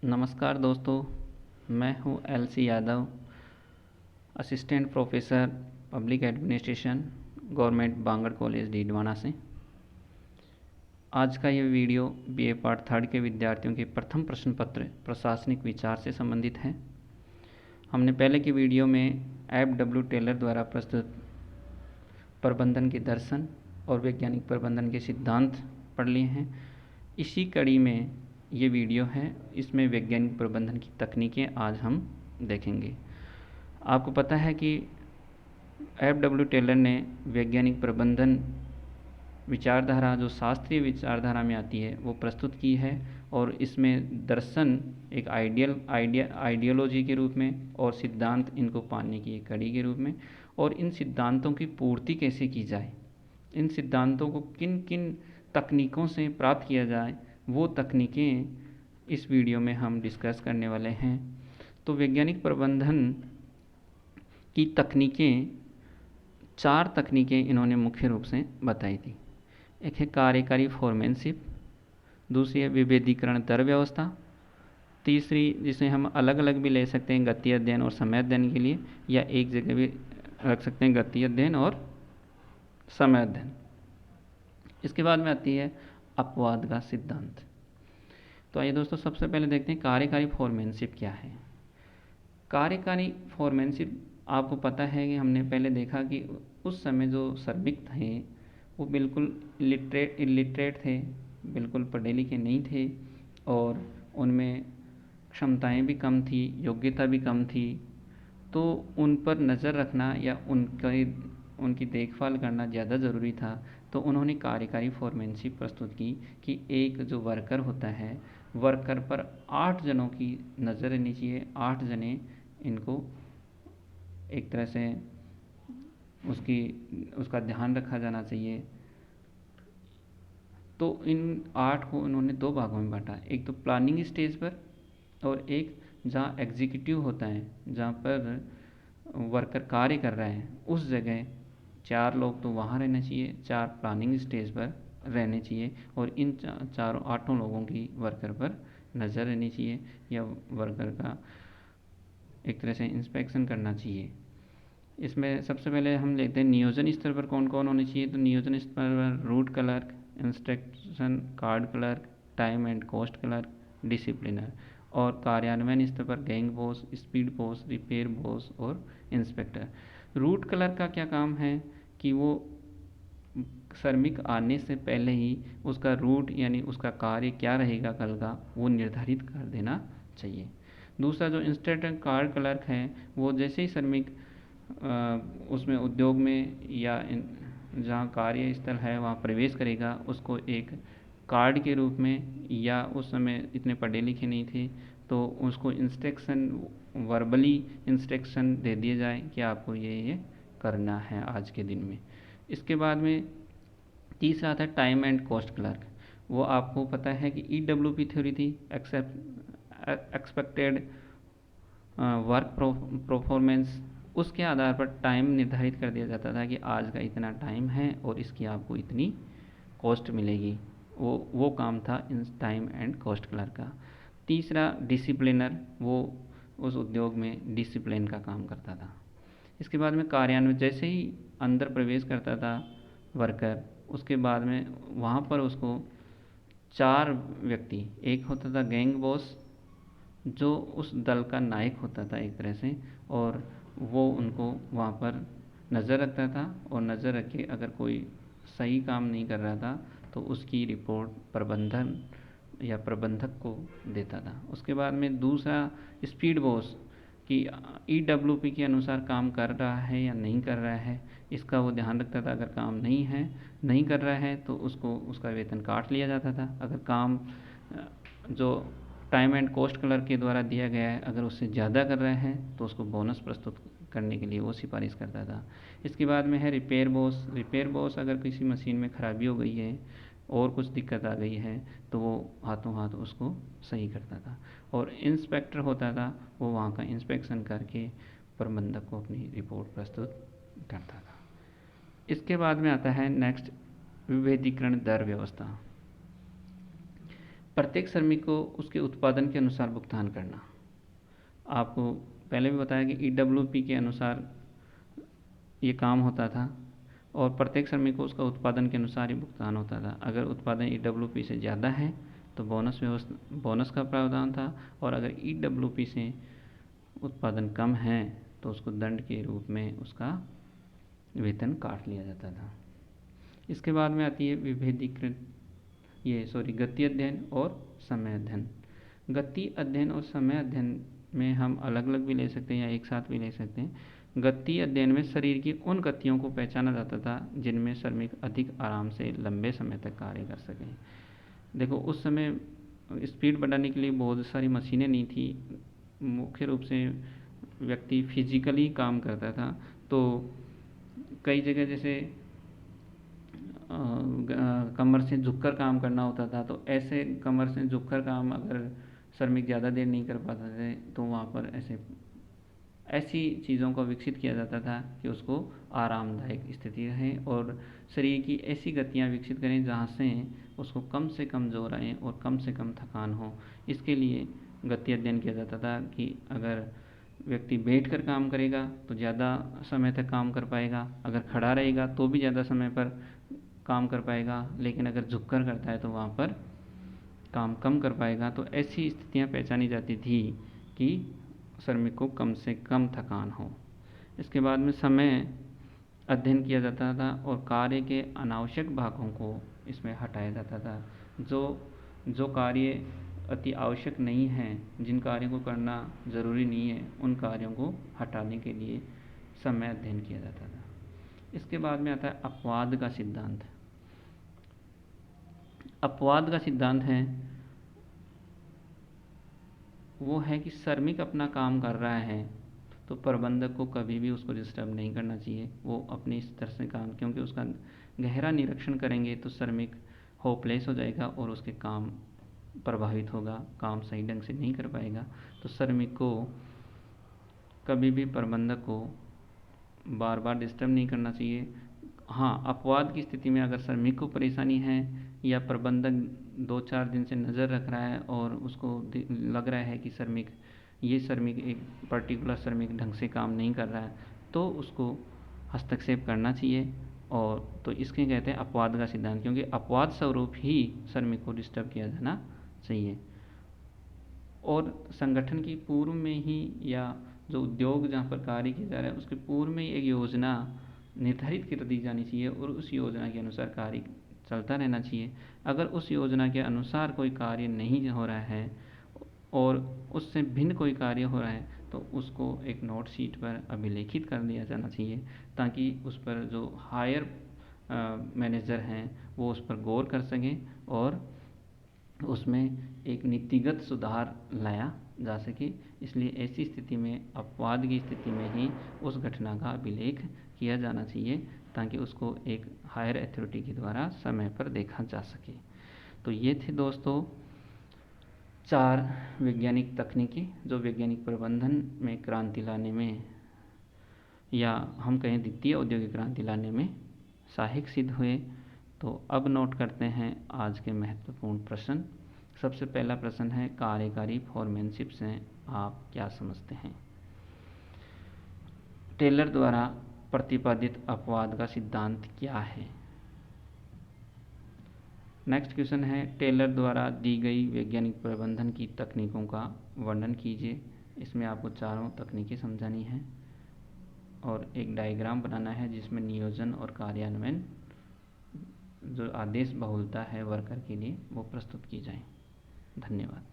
नमस्कार दोस्तों, मैं हूं L C. Yadav, assistant professor public administration, government Bangur college Didwana से। आज का ये वीडियो बीए पार्ट 3 के विद्यार्थियों के प्रथम प्रश्न पत्र प्रशासनिक विचार से संबंधित है। हमने पहले की वीडियो में F.W. टेलर द्वारा प्रस्तुत प्रबंधन के दर्शन और वैज्ञानिक प्रबंधन के सिद्धांत पढ़ लिए हैं। इसी कड़ी में ये वीडियो है, इसमें वैज्ञानिक प्रबंधन की तकनीकें आज हम देखेंगे। आपको पता है कि F.W. टेलर ने वैज्ञानिक प्रबंधन विचारधारा जो शास्त्रीय विचारधारा में आती है वो प्रस्तुत की है, और इसमें दर्शन एक आइडियोलॉजी के रूप में और सिद्धांत इनको पाने की एक कड़ी के रूप में, और इन सिद्धांतों की पूर्ति कैसे की जाए, इन सिद्धांतों को किन किन तकनीकों से प्राप्त किया जाए, वो तकनीकें इस वीडियो में हम डिस्कस करने वाले हैं। तो वैज्ञानिक प्रबंधन की तकनीकें, 4 तकनीकें इन्होंने मुख्य रूप से बताई थी। एक है कार्यकारी फोरमैनशिप, दूसरी है विभेदीकरण दर व्यवस्था, तीसरी जिसे हम अलग अलग भी ले सकते हैं गति अध्ययन और समय अध्ययन के लिए, या एक जगह भी रख सकते हैं गति अध्ययन और समय अध्ययन। इसके बाद में आती है अपवाद का सिद्धांत। तो आइए दोस्तों, सबसे पहले देखते हैं कार्यकारी फोरमैनशिप क्या है। कार्यकारी फोरमैनशिप, आपको पता है कि हमने पहले देखा कि उस समय जो श्रमिक थे वो बिल्कुल इलिटरेट थे, बिल्कुल पढ़े लिखे नहीं थे, और उनमें क्षमताएं भी कम थी, योग्यता भी कम थी। तो उन पर नज़र रखना या उनकी देखभाल करना ज़्यादा ज़रूरी था। तो उन्होंने कार्यकारी फोरमैनशिप प्रस्तुत की कि एक जो वर्कर होता है, वर्कर पर 8 जनों की नज़र रहनी चाहिए, 8 जने इनको एक तरह से उसका ध्यान रखा जाना चाहिए। तो इन 8 को उन्होंने 2 भागों में बांटा, एक तो प्लानिंग स्टेज पर और एक जहाँ एग्जीक्यूटिव होता है, जहाँ पर वर्कर कार्य कर रहा है, उस जगह 4 लोग तो वहाँ रहना चाहिए, 4 प्लानिंग स्टेज पर रहने चाहिए, और इन चारों 8 लोगों की वर्कर पर नज़र रहनी चाहिए, या वर्कर का एक तरह से इंस्पेक्शन करना चाहिए। इसमें सबसे पहले हम लेते हैं नियोजन स्तर पर कौन कौन होने चाहिए। तो नियोजन स्तर पर route clerk, instruction card clerk, time and cost clerk, disciplinarian, और कार्यान्वयन स्तर पर gang boss, speed boss, repair boss और इंस्पेक्टर। रूट क्लर्क का क्या काम है कि वो श्रमिक आने से पहले ही उसका रूट यानी उसका कार्य क्या रहेगा कल का, वो निर्धारित कर देना चाहिए। दूसरा जो इंस्ट्रक्टर कार्ड क्लर्क है, वो जैसे ही श्रमिक उसमें उद्योग में या जहाँ कार्यस्थल है वहाँ प्रवेश करेगा, उसको एक कार्ड के रूप में, या उस समय इतने पढ़े लिखे नहीं थे तो उसको इंस्ट्रक्शन, वर्बली इंस्ट्रक्शन दे दिए जाए कि आपको ये करना है आज के दिन में। इसके बाद में तीसरा आता है टाइम एंड कॉस्ट क्लर्क। वो आपको पता है कि EWP थ्योरी थी, एक्सपेक्टेड वर्क परफॉर्मेंस। उसके आधार पर टाइम निर्धारित कर दिया जाता था कि आज का इतना टाइम है और इसकी आपको इतनी कॉस्ट मिलेगी। वो काम था in time and cost clerk का। तीसरा डिसिप्लिनर, वो उस उद्योग में डिसिप्लिन का काम करता था। इसके बाद में कार्यान्वयन, जैसे ही अंदर प्रवेश करता था वर्कर, उसके बाद में वहाँ पर उसको 4 व्यक्ति, एक होता था गैंग बॉस जो उस दल का नायक होता था एक तरह से, और वो उनको वहाँ पर नज़र रखता था, और नज़र रख के अगर कोई सही काम नहीं कर रहा था तो उसकी रिपोर्ट प्रबंधन या प्रबंधक को देता था। उसके बाद में दूसरा स्पीड बॉस कि EWP के अनुसार काम कर रहा है या नहीं कर रहा है, इसका वो ध्यान रखता था। अगर काम नहीं कर रहा है तो उसको उसका वेतन काट लिया जाता था। अगर काम जो टाइम एंड कॉस्ट क्लर्क के द्वारा दिया गया है, अगर उससे ज़्यादा कर रहे हैं तो उसको बोनस प्रस्तुत करने के लिए वो सिफारिश करता था। इसके बाद में है रिपेयर बॉस। रिपेयर बॉस अगर किसी मशीन में ख़राबी हो गई है और कुछ दिक्कत आ गई है तो वो हाथों हाथ उसको सही करता था। और इंस्पेक्टर होता था, वो वहाँ का इंस्पेक्शन करके प्रबंधक को अपनी रिपोर्ट प्रस्तुत करता था। इसके बाद में आता है नेक्स्ट विभेदीकरण दर व्यवस्था। प्रत्येक श्रमिक को उसके उत्पादन के अनुसार भुगतान करना। आपको पहले भी बताया कि EWP के अनुसार ये काम होता था और प्रत्येक श्रमिक को उसका उत्पादन के अनुसार ही भुगतान होता था। अगर उत्पादन EWP से ज़्यादा है तो बोनस का प्रावधान था, और अगर EWP से उत्पादन कम है तो उसको दंड के रूप में उसका वेतन काट लिया जाता था। इसके बाद में आती है गति अध्ययन और समय अध्ययन। गति अध्ययन और समय अध्ययन में हम अलग अलग भी ले सकते हैं या एक साथ भी ले सकते हैं। गति अध्ययन में शरीर की उन गतियों को पहचाना जाता था जिनमें श्रमिक अधिक आराम से लंबे समय तक कार्य कर सकें। देखो, उस समय स्पीड बढ़ाने के लिए बहुत सारी मशीनें नहीं थी, मुख्य रूप से व्यक्ति फिजिकली काम करता था। तो कई जगह जैसे कमर से झुककर काम करना होता था, तो ऐसे कमर से झुककर काम अगर श्रमिक ज़्यादा देर नहीं कर पाते थे तो वहाँ पर ऐसी चीज़ों को विकसित किया जाता था कि उसको आरामदायक स्थिति रहे और शरीर की ऐसी गतियाँ विकसित करें जहाँ से उसको कम से कम जोर आए और कम से कम थकान हो। इसके लिए गति अध्ययन किया जाता था कि अगर व्यक्ति बैठकर काम करेगा तो ज़्यादा समय तक काम कर पाएगा, अगर खड़ा रहेगा तो भी ज़्यादा समय पर काम कर पाएगा, लेकिन अगर झुककर करता है तो वहाँ पर काम कम कर पाएगा। तो ऐसी स्थितियाँ पहचानी जाती थी कि श्रमिक को कम से कम थकान हो। इसके बाद में समय अध्ययन किया जाता था और कार्य के अनावश्यक भागों को इसमें हटाया जाता था। जो कार्य अति आवश्यक नहीं है, जिन कार्यों को करना ज़रूरी नहीं है, उन कार्यों को हटाने के लिए समय अध्ययन किया जाता था। इसके बाद में आता है अपवाद का सिद्धांत। अपवाद का सिद्धांत वो है कि श्रमिक अपना काम कर रहा है तो प्रबंधक को कभी भी उसको डिस्टर्ब नहीं करना चाहिए। वो अपने स्तर से काम, क्योंकि उसका गहरा निरीक्षण करेंगे तो श्रमिक होपलेस हो जाएगा और उसके काम प्रभावित होगा, काम सही ढंग से नहीं कर पाएगा। तो श्रमिक को कभी भी प्रबंधक को बार बार डिस्टर्ब नहीं करना चाहिए। हाँ, अपवाद की स्थिति में अगर श्रमिक को परेशानी है या प्रबंधक 2-4 दिन से नज़र रख रहा है और उसको लग रहा है कि श्रमिक एक पर्टिकुलर श्रमिक ढंग से काम नहीं कर रहा है, तो उसको हस्तक्षेप करना चाहिए। और तो इसके कहते हैं अपवाद का सिद्धांत, क्योंकि अपवाद स्वरूप ही श्रमिक को डिस्टर्ब किया जाना चाहिए। और संगठन की पूर्व में ही या जो उद्योग जहाँ पर कार्य किया जा रहा है उसके पूर्व में एक योजना निर्धारित कर दी जानी चाहिए और उस योजना के अनुसार कार्य चलता रहना चाहिए। अगर उस योजना के अनुसार कोई कार्य नहीं हो रहा है और उससे भिन्न कोई कार्य हो रहा है तो उसको एक नोट शीट पर अभिलेखित कर दिया जाना चाहिए, ताकि उस पर जो हायर मैनेजर हैं वो उस पर गौर कर सकें और उसमें एक नीतिगत सुधार लाया जा सके। इसलिए ऐसी स्थिति में, अपवाद की स्थिति में ही उस घटना का अभिलेख किया जाना चाहिए, ताकि उसको एक हायर अथॉरिटी के द्वारा समय पर देखा जा सके। तो ये थे दोस्तों 4 वैज्ञानिक तकनीकी जो वैज्ञानिक प्रबंधन में क्रांति लाने में, या हम कहें द्वितीय औद्योगिक क्रांति लाने में सहायक सिद्ध हुए। तो अब नोट करते हैं आज के महत्वपूर्ण प्रश्न। सबसे पहला प्रश्न है, कार्यकारी फोरमैनशिप से आप क्या समझते हैं? टेलर द्वारा प्रतिपादित अपवाद का सिद्धांत क्या है? नेक्स्ट क्वेश्चन है, टेलर द्वारा दी गई वैज्ञानिक प्रबंधन की तकनीकों का वर्णन कीजिए। इसमें आपको चारों तकनीकें समझानी है और एक डायग्राम बनाना है जिसमें नियोजन और कार्यान्वयन, जो आदेश बहुलता है वर्कर के लिए, वो प्रस्तुत की जाए। धन्यवाद।